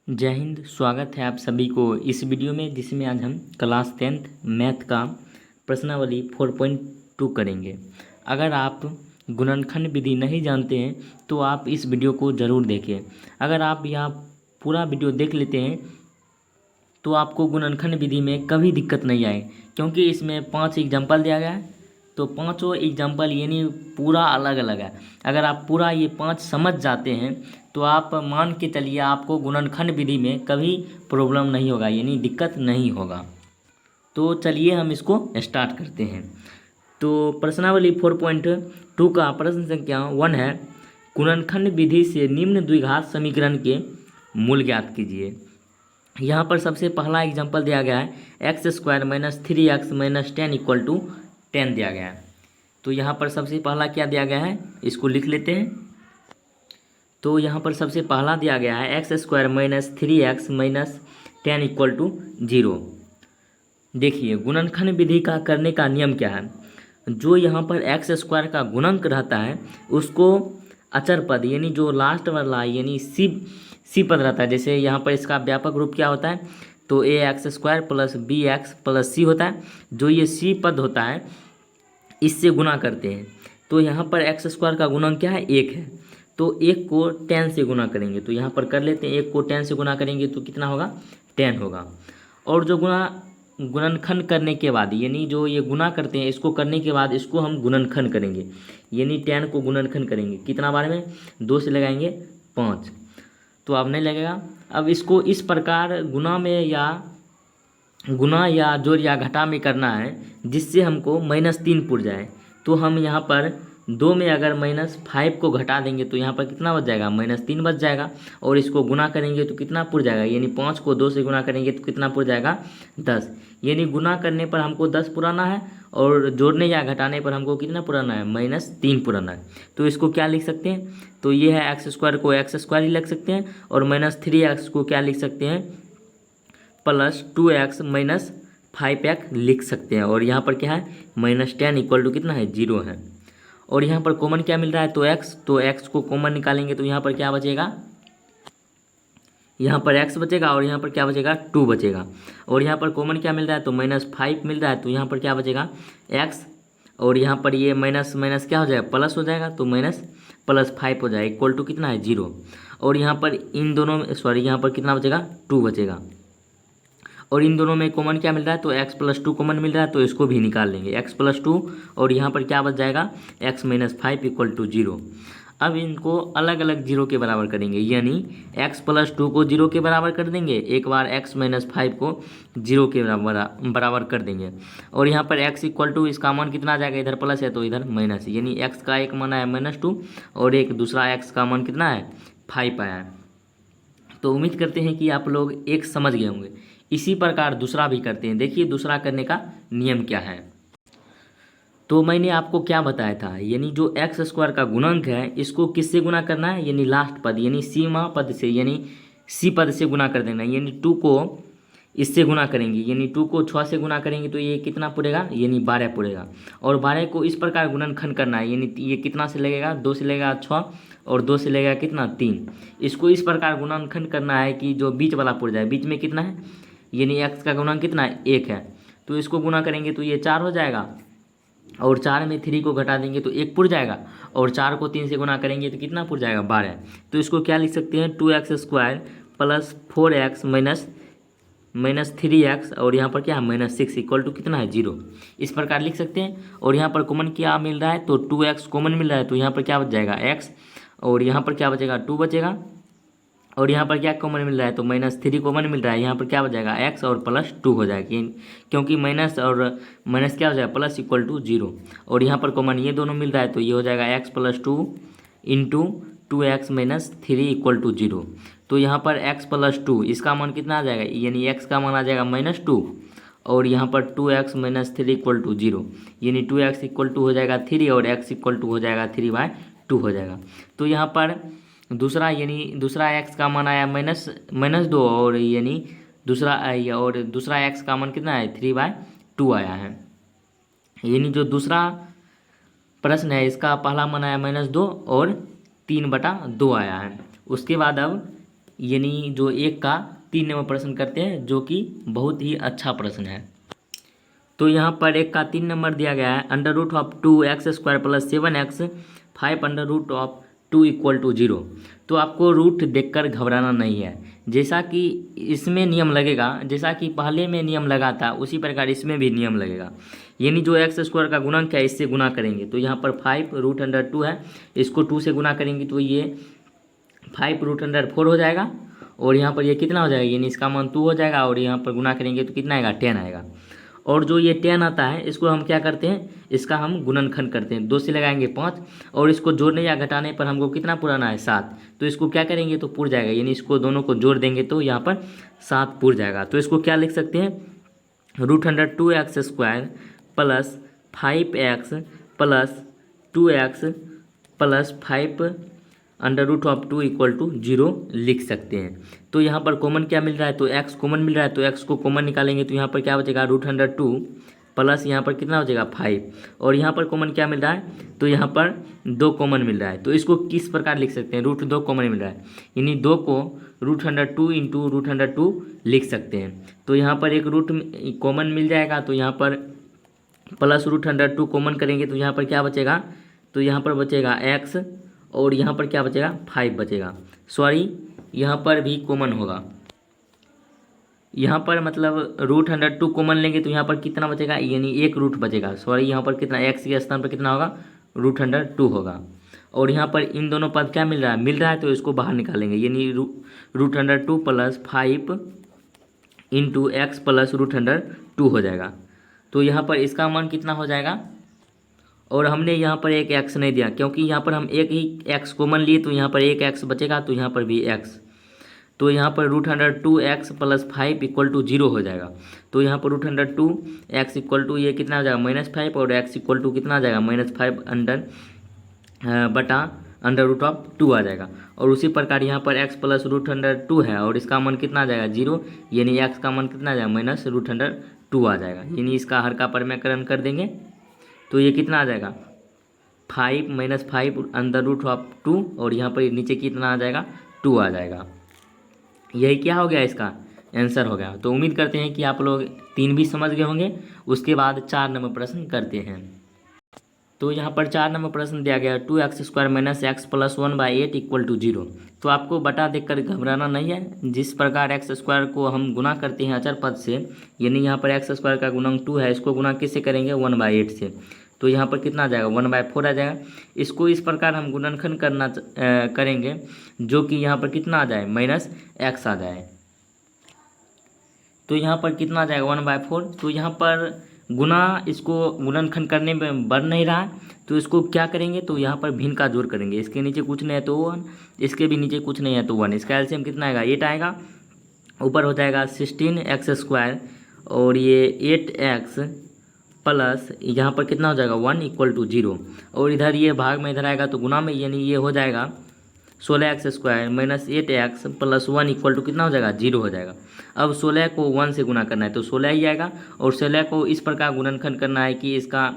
जय हिंद। स्वागत है आप सभी को इस वीडियो में, जिसमें आज हम क्लास 10th मैथ का प्रश्नावली 4.2 करेंगे। अगर आप गुणनखंड विधि नहीं जानते हैं तो आप इस वीडियो को ज़रूर देखें। अगर आप यह पूरा वीडियो देख लेते हैं तो आपको गुणनखंड विधि में कभी दिक्कत नहीं आए, क्योंकि इसमें 5 एग्जाम्पल दिया गया है। तो पाँचों एग्जाम्पल यानी पूरा अलग अलग है। अगर आप पूरा ये 5 समझ जाते हैं तो आप मान के चलिए आपको गुणनखंड विधि में कभी प्रॉब्लम नहीं होगा, यानी दिक्कत नहीं होगा। तो चलिए हम इसको स्टार्ट करते हैं। तो प्रश्नावली 4.2 का प्रश्न संख्या 1 है, गुणनखंड विधि से निम्न द्विघात समीकरण के मूल ज्ञात कीजिए। यहाँ पर सबसे पहला एग्जाम्पल दिया गया है x² - 3x - 10 = 10 दिया गया है। तो यहाँ पर सबसे पहला क्या दिया गया है, इसको लिख लेते हैं। तो यहाँ पर सबसे पहला दिया गया है x² - 3x - 10 = 0। देखिए गुणनखंड विधि का करने का नियम क्या है। जो यहाँ पर x² का गुणनक रहता है उसको अचर पद यानी जो लास्ट वाला यानी सी पद रहता है। जैसे यहाँ पर इसका व्यापक रूप क्या होता है, तो ax² + bx + c होता है। जो ये सी पद होता है इससे गुना करते हैं। तो यहाँ पर x² का गुणन क्या है, 1 है। तो 1 को 10 से गुना करेंगे, तो यहाँ पर कर लेते हैं। 1 को 10 से गुना करेंगे तो कितना होगा, 10 होगा। और जो गुणनखंड करने के बाद यानी जो ये गुना करते हैं इसको करने के बाद इसको हम गुणनखंड करेंगे, यानी 10 को गुणनखंड करेंगे। कितना बार में, 2 से लगाएंगे 5, तो अब नहीं लगेगा। अब इसको इस प्रकार गुना या जोड़ या घटा में करना है जिससे हमको -3 पुर जाए। तो हम यहाँ पर 2 में अगर -5 को घटा देंगे तो यहाँ पर कितना बच जाएगा, -3 बच जाएगा। और इसको गुना करेंगे तो कितना पुर जाएगा, यानी 5 को 2 से गुना करेंगे तो कितना पुर जाएगा, 10। यानी गुना करने पर हमको 10 पुराना है और जोड़ने या घटाने पर हमको कितना पुराना है, -3 पुराना है। तो इसको क्या लिख सकते हैं, तो ये है x² को x² ही लिख सकते हैं और -3x को क्या लिख सकते हैं, +2x - 5x लिख सकते हैं। और यहाँ पर क्या है, -10 = कितना है, 0 है। और यहाँ पर कॉमन क्या मिल रहा है, तो x को कॉमन निकालेंगे तो यहाँ पर क्या बचेगा, यहाँ पर x बचेगा और यहाँ पर क्या बचेगा, 2 बचेगा। और यहाँ पर कॉमन क्या मिल रहा है, तो -5 मिल रहा है, तो यहाँ पर क्या बचेगा, x। और यहाँ पर ये माइनस माइनस क्या हो जाएगा, प्लस हो जाएगा, तो -+5 हो जाएगा इक्वल टू कितना है, 0। और यहाँ पर इन दोनों में यहाँ पर कितना बचेगा, 2 बचेगा। और इन दोनों में कॉमन क्या मिल रहा है, तो x + 2 कॉमन मिल रहा है, तो इसको भी निकाल लेंगे, x + 2। और यहाँ पर क्या बच जाएगा, x - 5 = 0। अब इनको अलग अलग 0 के बराबर करेंगे, यानी x + 2 को 0 के बराबर कर देंगे, एक बार x - 5 को 0 के बराबर कर देंगे। और यहाँ पर x = इसका मान कितना आ जाएगा, इधर प्लस है तो इधर माइनस, यानी x का एक मान आया -2 और एक दूसरा x का मान कितना है, 5 आया है। तो उम्मीद करते हैं कि आप लोग एक समझ गए होंगे। इसी प्रकार दूसरा भी करते हैं। देखिए दूसरा करने का नियम क्या है। तो मैंने आपको क्या बताया था, यानी जो x² का गुणनक है इसको किससे गुना करना है, यानी लास्ट पद यानी सीमा पद से, यानी सी पद से गुना कर देना। यानी 2 को इससे गुना करेंगे, यानी 2 को 6 से गुना करेंगे तो ये कितना पुरेगा, यानी 12 पुरेगा। और 12 को इस प्रकार गुणनखंड करना है, यानी ये कितना से लगेगा, 2 से लगेगा 6 और 2 से लगेगा कितना, 3। इसको इस प्रकार गुणनखंड करना है कि जो बीच वाला पुर जाए। बीच में कितना है, यानी x का गुणनक कितना है, 1 है। तो इसको गुना करेंगे तो ये 4 हो जाएगा। और 4 में 3 को घटा देंगे तो 1 पुर जाएगा। और 4 को 3 से गुना करेंगे तो कितना पुर जाएगा, 12। तो इसको क्या लिख सकते हैं, 2x² + 4x - 3x और यहाँ पर क्या है, -6 = कितना है, 0। इस प्रकार लिख सकते हैं। और यहाँ पर कॉमन क्या मिल रहा है, तो 2x कॉमन मिल रहा है, तो यहाँ पर क्या बच जाएगा, x। और यहाँ पर क्या बचेगा, 2 बचेगा। और यहाँ पर क्या कॉमन मिल रहा है, तो -3 कॉमन मिल रहा है, यहाँ पर क्या हो जाएगा, x और +2 हो जाएगा, क्योंकि माइनस और माइनस क्या हो जाएगा, प्लस = 0। और यहाँ पर कॉमन ये दोनों मिल रहा है, तो ये हो जाएगा x + 2 × 2x - 3 = 0। तो यहाँ पर x + 2 इसका मान कितना आ जाएगा, यानी x का मान आ जाएगा -2 और यहाँ पर 2x - 3 = 0, यानी 2x = हो जाएगा 3 और x = हो जाएगा 3/2 हो जाएगा। तो यहाँ पर दूसरा यानी दूसरा x का मान आया -2 और यानी दूसरा x का मान कितना है, 3/2 आया है। यानी जो दूसरा प्रश्न है इसका पहला मान आया -2 और 3/2 आया है। उसके बाद अब यानी जो 1 का 3 नंबर प्रश्न करते हैं, जो कि बहुत ही अच्छा प्रश्न है। तो यहाँ पर 1 का 3 नंबर दिया गया है, √2x² + 7x 5√2 = 0। तो आपको रूट देखकर घबराना नहीं है। जैसा कि इसमें नियम लगेगा, जैसा कि पहले में नियम लगा था, उसी प्रकार इसमें भी नियम लगेगा। यानी जो x² का गुणक है, इससे गुना करेंगे तो यहाँ पर 5√2 है, इसको 2 से गुना करेंगे तो ये 5√4 हो जाएगा। और यहाँ पर ये कितना हो जाएगा, यानी इसका मान 2 हो जाएगा। और यहाँ पर गुना करेंगे तो कितना आएगा, 10 आएगा। और जो ये 10 आता है, इसको हम क्या करते हैं, इसका हम गुणनखंड करते हैं। 2 से लगाएंगे 5, और इसको जोड़ने या घटाने पर हमको कितना पुराना है, 7। तो इसको क्या करेंगे तो पुर जाएगा, यानी इसको दोनों को जोड़ देंगे तो यहाँ पर 7 पुर जाएगा। तो इसको क्या लिख सकते हैं, √2x² + 5x + 2x + 5√2 = 0 लिख सकते हैं। तो यहाँ पर कॉमन क्या मिल रहा है, तो x कॉमन मिल रहा है, तो x को कॉमन निकालेंगे तो यहाँ पर क्या बचेगा, √2 प्लस यहाँ पर कितना हो जाएगा 5। और यहाँ पर कॉमन क्या मिल रहा है, तो यहाँ पर 2 कॉमन मिल रहा है। तो इसको किस प्रकार लिख सकते हैं, √2 कॉमन मिल रहा है, यानी 2 को √2 × √2 लिख सकते हैं। तो यहाँ पर एक रूट कॉमन मिल जाएगा, तो यहाँ पर प्लस √2 कॉमन करेंगे तो यहाँ पर क्या बचेगा, तो यहाँ पर बचेगा x, और यहाँ पर क्या बचेगा, 5 बचेगा। सॉरी, यहाँ पर भी कॉमन होगा, यहाँ पर मतलब √2 कॉमन लेंगे तो यहाँ पर कितना बचेगा, यानी 1 रूट बचेगा। सॉरी, यहाँ पर कितना, x के स्थान पर कितना होगा, √2 होगा। और यहाँ पर इन दोनों पद क्या मिल रहा है, तो इसको बाहर निकालेंगे, यानी √2 + 5 × x + √2 हो जाएगा। तो यहाँ पर इसका मान कितना हो जाएगा, और हमने यहाँ पर एक x नहीं दिया, क्योंकि यहाँ पर हम एक ही x कॉमन लिए, तो यहाँ पर एक x बचेगा, तो यहाँ पर भी x। तो यहाँ पर √2x + 5 = 0 हो जाएगा। तो यहाँ पर √2x = ये कितना हो जाएगा, -5, और x = कितना आ जाएगा, -5 √2 आ जाएगा। और उसी प्रकार यहाँ पर x + √2 है, और इसका मान कितना आ जाएगा, 0, यानी x का मान कितना आ जाएगा, -√2 आ जाएगा। यानी इसका हर का परिमेयकरण कर देंगे तो ये कितना आ जाएगा, 5 - 5 √2, और यहाँ पर नीचे कितना आ जाएगा, 2 आ जाएगा। यही क्या हो गया, इसका आंसर हो गया। तो उम्मीद करते हैं कि आप लोग 3 भी समझ गए होंगे। उसके बाद 4 नंबर प्रश्न करते हैं। तो यहाँ पर 4 नंबर प्रश्न दिया गया, 2x² - x + 1/8 = 0। तो आपको बटा देखकर घबराना नहीं है। जिस प्रकार x² को हम गुना करते हैं अचर पद से, यानी यहाँ पर x² का गुणक 2 है, इसको गुना किससे करेंगे, 1/8 से। तो यहाँ पर कितना आ जाएगा, 1/4 आ जाएगा। इसको इस प्रकार हम गुणनखंड करेंगे, जो कि यहाँ पर कितना आ जाए, -x आ जाए। तो यहाँ पर कितना आ जाएगा, 1/4। तो यहाँ पर गुना, इसको गुणनखंड करने में बढ़ नहीं रहा है, तो इसको क्या करेंगे, तो यहाँ पर भिन्न का जोड़ करेंगे। इसके नीचे कुछ नहीं है तो 1, इसके भी नीचे कुछ नहीं है तो 1। इसका एलसीएम कितना आएगा, 8 आएगा। ऊपर हो जाएगा 16x², और ये 8x प्लस यहाँ पर कितना हो जाएगा, 1 = 0। और इधर ये भाग में इधर आएगा तो गुना में, यानी ये हो जाएगा 16x² - 8x + 1 = कितना हो जाएगा, 0 हो जाएगा। अब 16 को 1 से गुना करना है तो 16 ही आएगा, और 16 को इस प्रकार गुणनखंड करना है कि इसका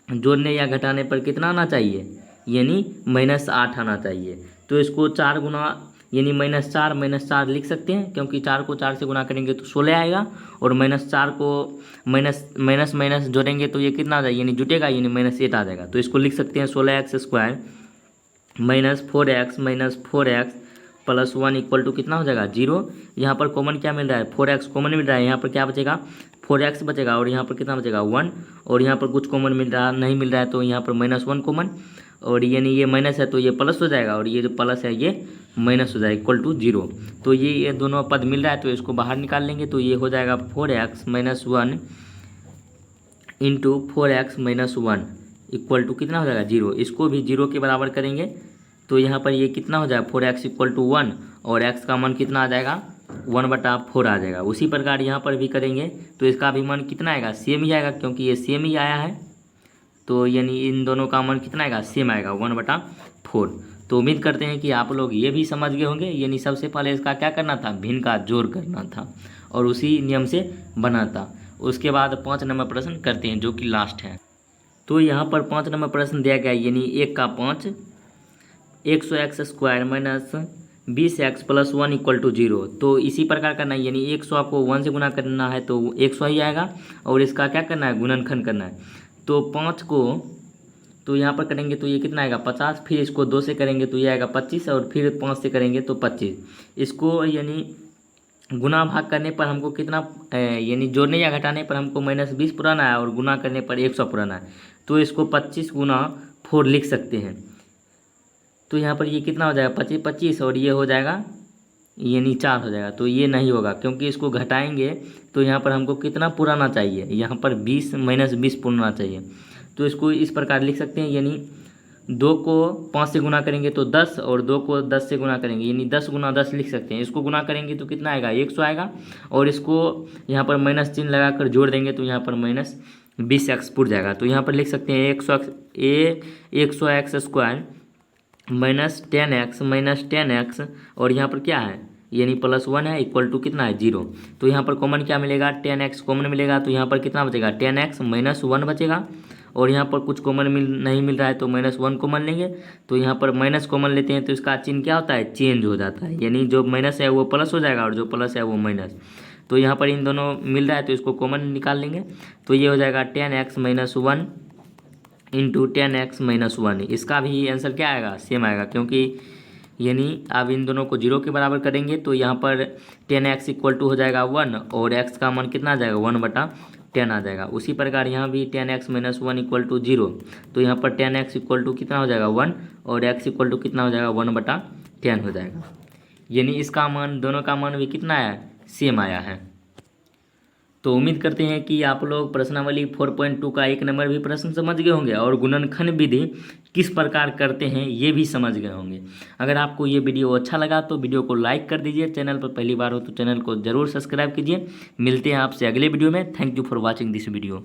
जोड़ने या घटाने पर कितना आना चाहिए, यानी -8 आना चाहिए। तो इसको 4 गुना, यानी -4 लिख सकते हैं, क्योंकि 4 को 4 से गुना करेंगे तो 16 आएगा, और -4 को माइनस जोड़ेंगे तो ये कितना आ जाएगा, यानी जुटेगा, यानी -8 आ जाएगा। तो इसको लिख सकते हैं 16x² - 4x - 4x + 1 = कितना हो जाएगा, 0। यहाँ पर कॉमन क्या मिल रहा है, 4x कॉमन मिल रहा है, यहाँ पर क्या बचेगा, 4x बचेगा, और यहाँ पर कितना बचेगा, 1। और यहाँ पर कुछ कॉमन नहीं मिल रहा है, तो यहाँ पर -1 कॉमन, और यानी ये माइनस है तो ये प्लस हो जाएगा, और ये जो प्लस है ये माइनस हो जाएगा, = 0। तो ये दोनों पद मिल रहा है, तो इसको बाहर निकाल लेंगे तो ये हो जाएगा 4x - 1 × 4x - 1 = कितना हो जाएगा, 0। इसको भी 0 के बराबर करेंगे तो यहाँ पर ये कितना हो जाएगा, 4x = 1, और x का मान कितना आ जाएगा, 1/4 आ जाएगा। उसी प्रकार यहाँ पर भी करेंगे तो इसका भी मान कितना आएगा, सेम ही आएगा, क्योंकि ये सेम ही आया है। तो यानी इन दोनों का मान कितना आएगा, सेम आएगा, 1/4। तो उम्मीद करते हैं कि आप लोग ये भी समझ गए होंगे। यानी सबसे पहले इसका क्या करना था, भिन्न का जोड़ करना था, और उसी नियम से बना था। उसके बाद 5 नंबर प्रश्न करते हैं, जो कि लास्ट है। तो यहाँ पर 5 नंबर प्रश्न दिया गया, यानी 1 का 5, 100x² - 20x + 1 = 0। तो इसी प्रकार करना है, यानी 100 को 1 से गुना करना है तो 100 ही आएगा, और इसका क्या करना है, गुणनखंड करना है। तो 5 को तो यहाँ पर करेंगे तो ये कितना आएगा 50, फिर इसको 2 से करेंगे तो ये आएगा 25, और फिर 5 से करेंगे तो 25। इसको यानी गुना भाग करने पर हमको कितना यानी जोड़ने या घटाने पर हमको -20 पुराना है, और गुना करने पर 100 पुराना है। तो इसको 25 × 4 लिख सकते हैं। तो यहाँ पर ये कितना हो जाएगा 25 25, और ये हो जाएगा यानी 4 हो जाएगा। तो ये नहीं होगा, क्योंकि इसको घटाएंगे तो यहाँ पर हमको कितना पुराना चाहिए, यहाँ पर 20 - 20 पुराना चाहिए। तो इसको इस प्रकार लिख सकते हैं, यानी 2 को 5 से गुना करेंगे तो 10, और 2 को 10 से गुना करेंगे यानी 10 × 10 लिख सकते हैं। इसको गुना करेंगे तो कितना आएगा 100 आएगा, और इसको यहाँ पर माइनस चिन्ह लगाकर जोड़ देंगे तो यहाँ पर -20x पुर जाएगा। तो यहाँ पर लिख सकते हैं 100x स्क्वायर -10x और यहाँ पर क्या है यानी +1 है, इक्वल टू कितना है 0। तो यहाँ पर कॉमन क्या मिलेगा 10x कॉमन मिलेगा, तो यहाँ पर कितना बचेगा 10x -1 बचेगा, और यहाँ पर कुछ कॉमन नहीं मिल रहा है तो -1 कॉमन लेंगे। तो यहाँ पर माइनस कॉमन लेते हैं तो इसका चिन्ह क्या होता है चेंज हो जाता है, यानी जो माइनस है वो प्लस हो जाएगा और जो प्लस है वो माइनस। तो यहाँ पर इन दोनों मिल रहा है तो इसको कॉमन निकाल लेंगे, तो ये हो जाएगा 10x - 1 × 10x - 1। इसका भी आंसर क्या आएगा सेम आएगा, क्योंकि यानी अब इन दोनों को 0 के बराबर करेंगे तो यहाँ पर 10x = हो जाएगा 1, और x का मान कितना आ जाएगा 1/10 आ जाएगा। उसी प्रकार यहाँ भी 10x - 1 = 0, तो यहाँ पर 10x = कितना हो जाएगा 1, और x = कितना हो जाएगा 1/10 हो जाएगा। यानी इसका मान दोनों का मान भी कितना आया सेम आया है। तो उम्मीद करते हैं कि आप लोग प्रश्नावली 4.2 का 1 नंबर भी प्रश्न समझ गए होंगे, और गुणनखंड विधि किस प्रकार करते हैं ये भी समझ गए होंगे। अगर आपको ये वीडियो अच्छा लगा तो वीडियो को लाइक कर दीजिए, चैनल पर पहली बार हो तो चैनल को ज़रूर सब्सक्राइब कीजिए। मिलते हैं आपसे अगले वीडियो में। Thank you for watching this video.